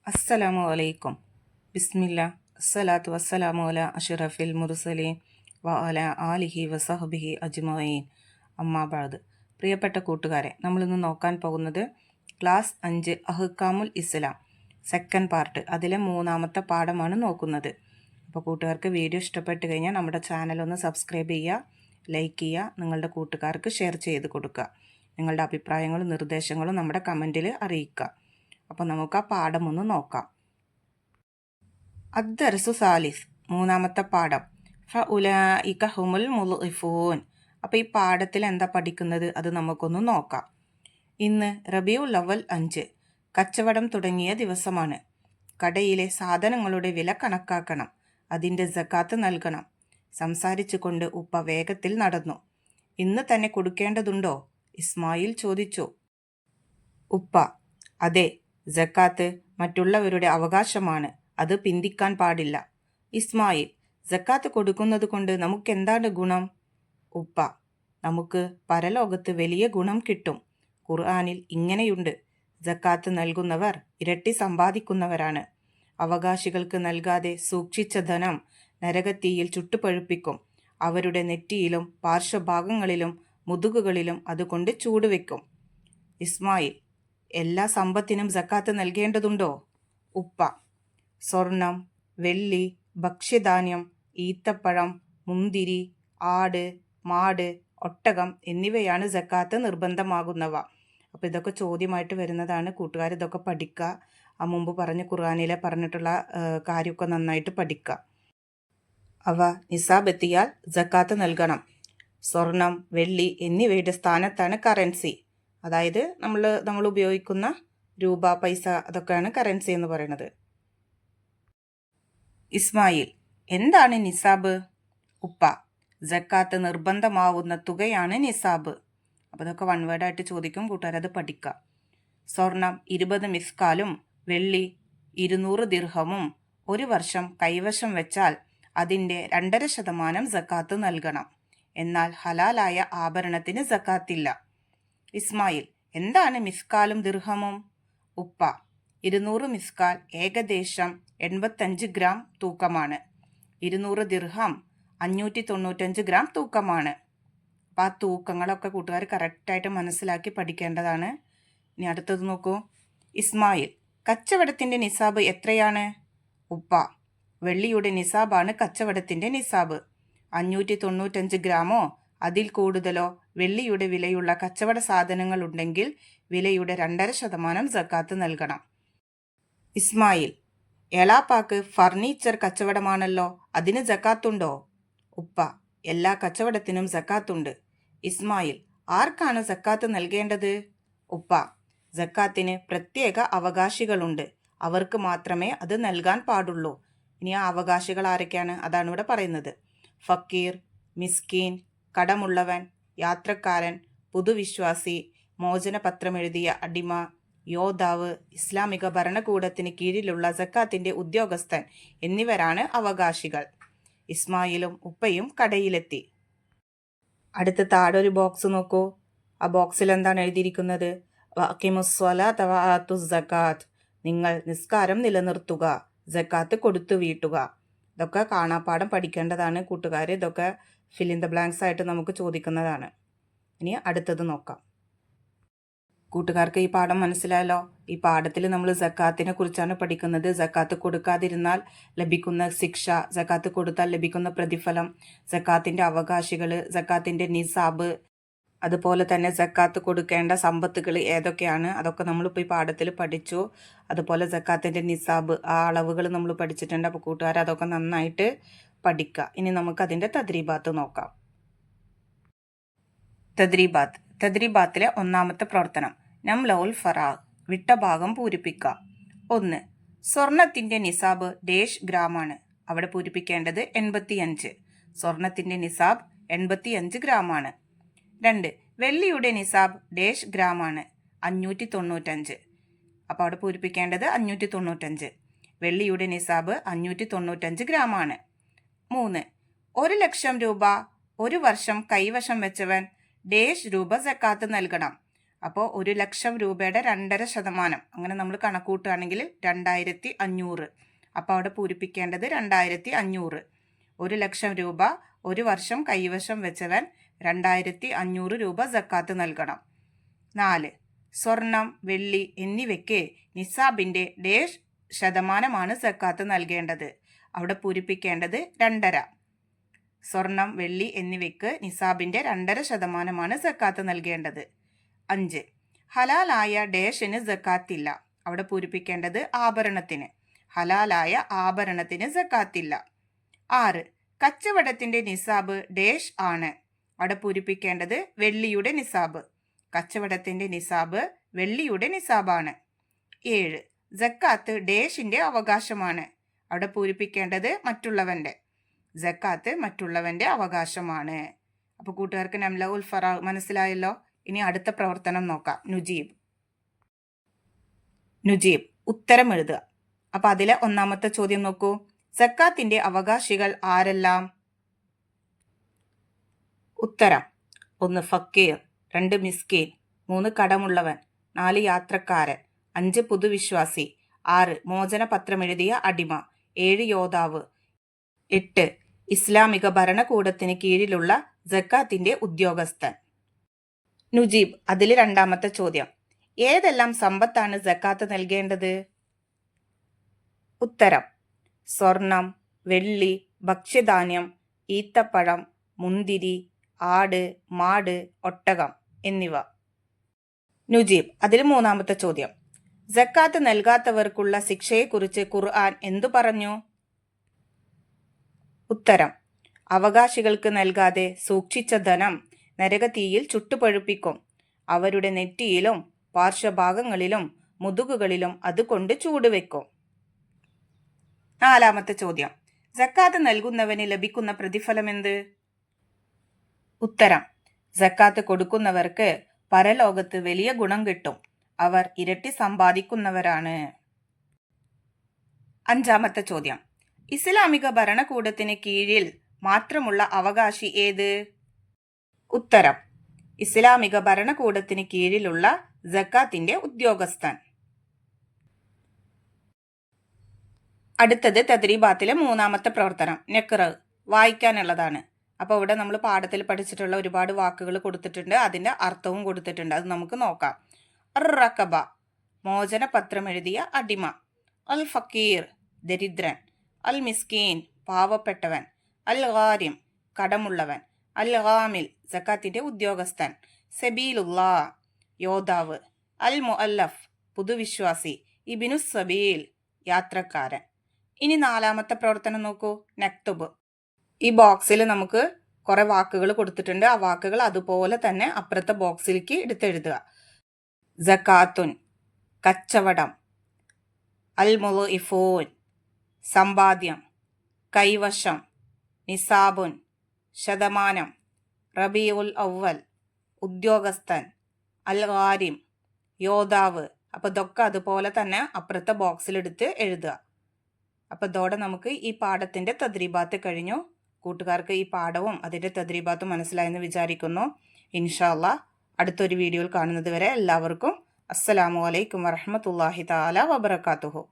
അസ്സലാമു അലൈക്കും. ബിസ്മില്ല അസ്സലാത്തു വസ്സലാമു അല അഷ്റഫിൽ മുർസലീൻ വ അല ആലിഹി വസഹബിഹി അജ്മഈൻ. അമ്മാ ബഅദ്. പ്രിയപ്പെട്ട കൂട്ടുകാരെ, നമ്മളിന്ന് നോക്കാൻ പോകുന്നത് ക്ലാസ് 5 അഹ്കാമുൽ ഇസ്ലാം സെക്കൻഡ് പാർട്ട്, അതിലെ 3-ാമത്തെ പാഠമാണ് നോക്കുന്നത്. അപ്പോൾ കൂട്ടുകാർക്ക് വീഡിയോ ഇഷ്ടപ്പെട്ട് കഴിഞ്ഞാൽ നമ്മുടെ ചാനലൊന്ന് സബ്സ്ക്രൈബ് ചെയ്യുക, ലൈക്ക് ചെയ്യുക, നിങ്ങളുടെ കൂട്ടുകാർക്ക് ഷെയർ ചെയ്ത് കൊടുക്കുക. നിങ്ങളുടെ അഭിപ്രായങ്ങളും നിർദ്ദേശങ്ങളും നമ്മുടെ കമൻറ്റിൽ അറിയിക്കുക. അപ്പോൾ നമുക്ക് ആ പാഠം ഒന്ന് നോക്കാം. അദ്ദർസു സാലിസ്, 3-ാമത്തെ പാഠം. ഫഉലൈക ഹുമുൽ മുളിഫൂൻ. അപ്പോൾ ഈ പാഠത്തിൽ എന്താ പഠിക്കുന്നത് അത് നമുക്കൊന്ന് നോക്കാം. ഇന്ന് റബീഉൽ അവ്വൽ 5, കച്ചവടം തുടങ്ങിയ ദിവസമാണ്. കടയിലെ സാധനങ്ങളുടെ വില കണക്കാക്കണം, അതിൻ്റെ സക്കാത്ത് നൽകണം. സംസാരിച്ചു കൊണ്ട് ഉപ്പ വേഗത്തിൽ നടന്നു. ഇന്ന് തന്നെ കൊടുക്കേണ്ടതുണ്ടോ? ഇസ്മായിൽ ചോദിച്ചു. ഉപ്പ: അതെ, സക്കാത്ത് മറ്റുള്ളവരുടെ അവകാശമാണ്, അത് പിന്തിക്കാൻ പാടില്ല. ഇസ്മായിൽ: സക്കാത്ത് കൊടുക്കുന്നത് കൊണ്ട് നമുക്കെന്താണ് ഗുണം? ഉപ്പ: നമുക്ക് പരലോകത്ത് വലിയ ഗുണം കിട്ടും. ഖുർആനിൽ ഇങ്ങനെയുണ്ട്: സക്കാത്ത് നൽകുന്നവർ ഇരട്ടി സമ്പാദിക്കുന്നവരാണ്. അവകാശികൾക്ക് നൽകാതെ സൂക്ഷിച്ച ധനം നരകത്തീയിൽ ചുട്ടുപഴുപ്പിക്കും. അവരുടെ നെറ്റിയിലും പാർശ്വഭാഗങ്ങളിലും മുതുകുകളിലും അതുകൊണ്ട് ചൂടുവെക്കും. ഇസ്മായിൽ: എല്ലാ സമ്പത്തിനും സക്കാത്ത് നൽകേണ്ടതുണ്ടോ? ഉപ്പ: സ്വർണം, വെള്ളി, ഭക്ഷ്യധാന്യം, ഈത്തപ്പഴം, മുന്തിരി, ആട്, മാട്, ഒട്ടകം എന്നിവയാണ് സക്കാത്ത് നിർബന്ധമാകുന്നവ. അപ്പോൾ ഇതൊക്കെ ചോദ്യമായിട്ട് വരുന്നതാണ്. കൂട്ടുകാർ ഇതൊക്കെ പഠിക്കുക. ആ മുമ്പ് ഖുർആനിലെ പറഞ്ഞിട്ടുള്ള കാര്യമൊക്കെ നന്നായിട്ട് പഠിക്കുക. അവ നിസാബ് എത്തിയാൽ സക്കാത്ത് നൽകണം. സ്വർണം, വെള്ളി എന്നിവയുടെ സ്ഥാനത്താണ് കറൻസി. അതായത് നമ്മൾ ഉപയോഗിക്കുന്ന രൂപ, പൈസ, അതൊക്കെയാണ് കറൻസി എന്ന് പറയുന്നത്. ഇസ്മായിൽ: എന്താണ് നിസാബ്? ഉപ്പ: സക്കാത്ത് നിർബന്ധമാവുന്ന തുകയാണ് നിസാബ്. അപ്പോൾ അതൊക്കെ വൺ വേർഡായിട്ട് ചോദിക്കും, കൂട്ടുകാരത് പഠിക്കുക. സ്വർണം 20 മിസ്കാലും വെള്ളി 200 ദിർഹമും ഒരു വർഷം കൈവശം വെച്ചാൽ അതിൻ്റെ 2.5% സക്കാത്ത് നൽകണം. എന്നാൽ ഹലാലായ ആഭരണത്തിന് സക്കാത്തില്ല. ഇസ്മായിൽ: എന്താണ് മിസ്കാലും ദിർഹമും? ഉപ്പ: 200 മിസ്കാൽ ഏകദേശം 85 ഗ്രാം തൂക്കമാണ്. 200 ദിർഹം 595 ഗ്രാം തൂക്കമാണ്. അപ്പം ആ തൂക്കങ്ങളൊക്കെ കൂട്ടുകാർ കറക്റ്റായിട്ട് മനസ്സിലാക്കി പഠിക്കേണ്ടതാണ്. ഇനി അടുത്തത് നോക്കൂ. ഇസ്മായിൽ: കച്ചവടത്തിൻ്റെ നിസാബ് എത്രയാണ്? ഉപ്പ: വെള്ളിയുടെ നിസാബാണ് കച്ചവടത്തിൻ്റെ നിസാബ്. 595 ഗ്രാമോ അതിൽ കൂടുതലോ വെള്ളിയുടെ വിലയുള്ള കച്ചവട സാധനങ്ങൾ ഉണ്ടെങ്കിൽ വിലയുടെ 2.5% സക്കാത്ത് നൽകണം. ഇസ്മായിൽ: എളാപ്പാക്ക് ഫർണിച്ചർ കച്ചവടമാണല്ലോ, അതിന് സക്കാത്തുണ്ടോ? ഉപ്പ: എല്ലാ കച്ചവടത്തിനും സക്കാത്തുണ്ട്. ഇസ്മായിൽ: ആർക്കാണ് സക്കാത്ത് നൽകേണ്ടത്? ഉപ്പ: സക്കാത്തിന് പ്രത്യേക അവകാശികളുണ്ട്, അവർക്ക് മാത്രമേ അത് നൽകാൻ പാടുള്ളൂ. ഇനി ആ അവകാശികൾ ആരൊക്കെയാണ്? അതാണ് ഇവിടെ പറയുന്നത്. ഫക്കീർ, മിസ്കീൻ, കടമുള്ളവൻ, യാത്രക്കാരൻ, പുതുവിശ്വാസി, മോചനപത്രമെഴുതിയ അടിമ, യോദ്ധാവ്, ഇസ്ലാമിക ഭരണകൂടത്തിന് കീഴിലുള്ള സക്കാത്തിന്റെ ഉദ്യോഗസ്ഥൻ എന്നിവരാണ് അവകാശികൾ. ഇസ്മായിലും ഉപ്പയും കടയിലെത്തി. അടുത്ത താഴെ ഒരു ബോക്സ് നോക്കൂ. ആ ബോക്സിൽ എന്താണ് എഴുതിയിരിക്കുന്നത്? വഅഖിമുസ്സലാത്ത വആത്തുസ് സക്കാത്ത്. നിങ്ങൾ നിസ്കാരം നിലനിർത്തുക, സക്കാത്ത് കൊടുത്തു വീട്ടുക. ഇതൊക്കെ കാണാപ്പാഠം പഠിക്കേണ്ടതാണ് കൂട്ടുകാർ. ഇതൊക്കെ ഫിൽ ഇൻ ദ ബ്ലാങ്ക്സ് ആയിട്ട് നമുക്ക് ചോദിക്കുന്നതാണ്. ഇനി അടുത്തത് നോക്കാം. കൂട്ടുകാർക്ക് ഈ പാഠം മനസ്സിലായല്ലോ. ഈ പാഠത്തിൽ നമ്മൾ സക്കാത്തിനെ കുറിച്ചാണ് പഠിക്കുന്നത്. സക്കാത്ത് കൊടുക്കാതിരുന്നാൽ ലഭിക്കുന്ന ശിക്ഷ, സക്കാത്ത് കൊടുത്താൽ ലഭിക്കുന്ന പ്രതിഫലം, സക്കാത്തിൻ്റെ അവകാശികൾ, സക്കാത്തിൻ്റെ നിസാബ്, അതുപോലെ തന്നെ സക്കാത്ത് കൊടുക്കേണ്ട സമ്പത്തുകൾ ഏതൊക്കെയാണ്, അതൊക്കെ നമ്മളിപ്പോൾ ഈ പാഠത്തിൽ പഠിച്ചു. അതുപോലെ സക്കാത്തിൻ്റെ നിസാബ്, ആ അളവുകൾ നമ്മൾ പഠിച്ചിട്ടുണ്ട്. അപ്പോൾ കൂട്ടുകാർ അതൊക്കെ നന്നായിട്ട് പഠിക്കുക. ഇനി നമുക്ക് അതിൻ്റെ തദ്രീബാത്ത് നോക്കാം. തദ്രീബാത്തിലെ 1-ാമത്തെ പ്രവർത്തനം. നംലൗൽ ഫറാഗ്, വിട്ട ഭാഗം പൂരിപ്പിക്കുക. 1. സ്വർണത്തിൻ്റെ നിസാബ് ഡേഷ് ഗ്രാമാണ്. അവിടെ പൂരിപ്പിക്കേണ്ടത് 85. സ്വർണത്തിൻ്റെ നിസാബ് 85 ഗ്രാമാണ്. 2. വെള്ളിയുടെ നിസാബ് ഡേഷ് ഗ്രാമാണ്. 595. അപ്പോൾ അവിടെ പൂരിപ്പിക്കേണ്ടത് 595. വെള്ളിയുടെ നിസാബ് 595 ഗ്രാമാണ്. 3. 1,00,000 രൂപ ഒരു വർഷം കൈവശം വെച്ചവൻ ഡേഷ് രൂപ സക്കാത്ത് നൽകണം. അപ്പോൾ 1,00,000 രൂപയുടെ 2.5%, അങ്ങനെ നമ്മൾ കണക്കൂട്ടുകയാണെങ്കിൽ 2,500. അപ്പോൾ അവിടെ പൂരിപ്പിക്കേണ്ടത് 2,500. 1,00,000 രൂപ ഒരു വർഷം കൈവശം വെച്ചവൻ 2,500 രൂപ സക്കാത്ത് നൽകണം. 4. സ്വർണം, വെള്ളി എന്നിവയ്ക്ക് നിസാബിൻ്റെ ഡേഷ് ശതമാനമാണ് സക്കാത്ത് നൽകേണ്ടത്. അവിടെ പൂരിപ്പിക്കേണ്ടത് 2.5. സ്വർണം, വെള്ളി എന്നിവയ്ക്ക് നിസാബിൻ്റെ 2.5% സക്കാത്ത് നൽകേണ്ടത്. 5. ഹലാലായ ഡേഷിന് സക്കാത്തില്ല. അവിടെ പൂരിപ്പിക്കേണ്ടത് ആഭരണത്തിന്. ഹലാലായ ആഭരണത്തിന് സക്കാത്തില്ല. 6. കച്ചവടത്തിൻ്റെ നിസാബ് ഡേഷ് ആണ്. അവിടെ പൂരിപ്പിക്കേണ്ടത് വെള്ളിയുടെ നിസാബ്. കച്ചവടത്തിൻ്റെ നിസാബ് വെള്ളിയുടെ നിസാബാണ്. 7. സക്കാത്ത് ഡേഷിൻ്റെ അവകാശമാണ്. അവിടെ പൂരിപ്പിക്കേണ്ടത് മറ്റുള്ളവൻ്റെ. സക്കാത്ത് മറ്റുള്ളവൻ്റെ അവകാശമാണ്. അപ്പോൾ കൂട്ടുകാർക്ക് നംല ഉൽ ഫറാ മനസ്സിലായല്ലോ. ഇനി അടുത്ത പ്രവർത്തനം നോക്കാം. നുജീബ് ഉത്തരം എഴുതുക. അപ്പോൾ അതിലെ ഒന്നാമത്തെ ചോദ്യം നോക്കൂ. സക്കാത്തിൻ്റെ അവകാശികൾ ആരെല്ലാം? ഉത്തരം: 1 ഫക്കീർ, 2 മിസ്കീൻ, 3 കടമുള്ളവൻ, 4 യാത്രക്കാരൻ, 5 പുതുവിശ്വാസി, 6 മോചനപത്രമെഴുതിയ അടിമ, 7 യോദ്ധാവ്, 8 ഇസ്ലാമിക ഭരണകൂടത്തിന് കീഴിലുള്ള സക്കാത്തിന്റെ ഉദ്യോഗസ്ഥൻ. നുജീബ് അതിൽ രണ്ടാമത്തെ ചോദ്യം: ഏതെല്ലാം സമ്പത്താണ് സക്കാത്ത് നൽകേണ്ടത്? ഉത്തരം: സ്വർണം, വെള്ളി, ഭക്ഷ്യധാന്യം, ഈത്തപ്പഴം, മുന്തിരി, ആട്, മാട്, ഒട്ടകം എന്നിവ. നുജീബ് അതിൽ മൂന്നാമത്തെ ചോദ്യം: സക്കാത്ത് നൽകാത്തവർക്കുള്ള ശിക്ഷയെക്കുറിച്ച് ഖുർആൻ എന്തു പറഞ്ഞു? ഉത്തരം: അവകാശികൾക്ക് നൽകാതെ സൂക്ഷിച്ച ധനം നരകതീയിൽ ചുട്ടുപഴുപ്പിക്കും. അവരുടെ നെറ്റിയിലും പാർശ്വഭാഗങ്ങളിലും മുതുകുകളിലും അതുകൊണ്ട് ചൂടുവെക്കും. നാലാമത്തെ ചോദ്യം: സക്കാത്ത് നൽകുന്നവന് ലഭിക്കുന്ന പ്രതിഫലം എന്ത്? ഉത്തരം: സക്കാത്ത് കൊടുക്കുന്നവർക്ക് പരലോകത്ത് വലിയ ഗുണം കിട്ടും. അവർ ഇരട്ടി സമ്പാദിക്കുന്നവരാണ്. അഞ്ചാമത്തെ ചോദ്യം: ഇസ്ലാമിക ഭരണകൂടത്തിന് കീഴിൽ മാത്രമുള്ള അവകാശി ഏത്? ഉത്തരം: ഇസ്ലാമിക ഭരണകൂടത്തിന് കീഴിലുള്ള സക്കാത്തിന്റെ ഉദ്യോഗസ്ഥൻ. അടുത്തത് തദ്രീബാത്തിലെ മൂന്നാമത്തെ പ്രവർത്തനം നെക്റ, വായിക്കാനുള്ളതാണ്. അപ്പോൾ ഇവിടെ നമ്മൾ പാഠത്തിൽ പഠിച്ചിട്ടുള്ള ഒരുപാട് വാക്കുകൾ കൊടുത്തിട്ടുണ്ട്, അതിൻ്റെ അർത്ഥവും കൊടുത്തിട്ടുണ്ട്. അത് നമുക്ക് നോക്കാം. റക്കബ, മോചനപത്രം എഴുതിയ അടിമ. അൽ ഫക്കീർ, ദരിദ്രൻ. അൽ മിസ്കീൻ, പാവപ്പെട്ടവൻ. അൽ ഗാരിം, കടമുള്ളവൻ. അൽ ഗാമിൽ, സക്കാത്തിന്റെ ഉദ്യോഗസ്ഥൻ. സബീലുല്ലാ, യോദ്ധാവ്. അൽ മുഅല്ലഫ്, പുതുവിശ്വാസി. ഇബ്നു സബീൽ, യാത്രക്കാരൻ. ഇനി നാലാമത്തെ പ്രവർത്തനം നോക്കൂ. നക്തുബ്. ഈ ബോക്സിൽ നമുക്ക് കുറെ വാക്കുകൾ കൊടുത്തിട്ടുണ്ട്. ആ വാക്കുകൾ അതുപോലെ തന്നെ അപ്പുറത്തെ ബോക്സിലേക്ക് എടുത്തെഴുതുക. സക്കാത്തുൻ, കച്ചവടം. അൽ മുളഇഫൂൻ, സമ്പാദ്യം. കൈവശം. നിസാബുൻ, ശതമാനം. റബീഉൽ അവ്വൽ, ഉദ്യോഗസ്ഥൻ. അൽ ഗാരിം, യോദ്ധാവ്. അപ്പോൾ ഇതൊക്കെ അതുപോലെ തന്നെ അപ്പുറത്തെ ബോക്സിലെടുത്ത് എഴുതുക. അപ്പോൾ ഇതോടെ നമുക്ക് ഈ പാഠത്തിൻ്റെ തദ്രീബാത്ത് കഴിഞ്ഞു. കൂട്ടുകാർക്ക് ഈ പാഠവും അതിൻ്റെ തദ്രീബാത്തും മനസ്സിലായെന്ന് വിചാരിക്കുന്നു. ഇൻഷാ അല്ലാഹ് അടുത്തൊരു വീഡിയോയിൽ കാണുന്നത് വരെ എല്ലാവർക്കും അസ്സലാമു അലൈക്കും വറഹ്മത്തുള്ളാഹി തആല വബറകാതുഹു.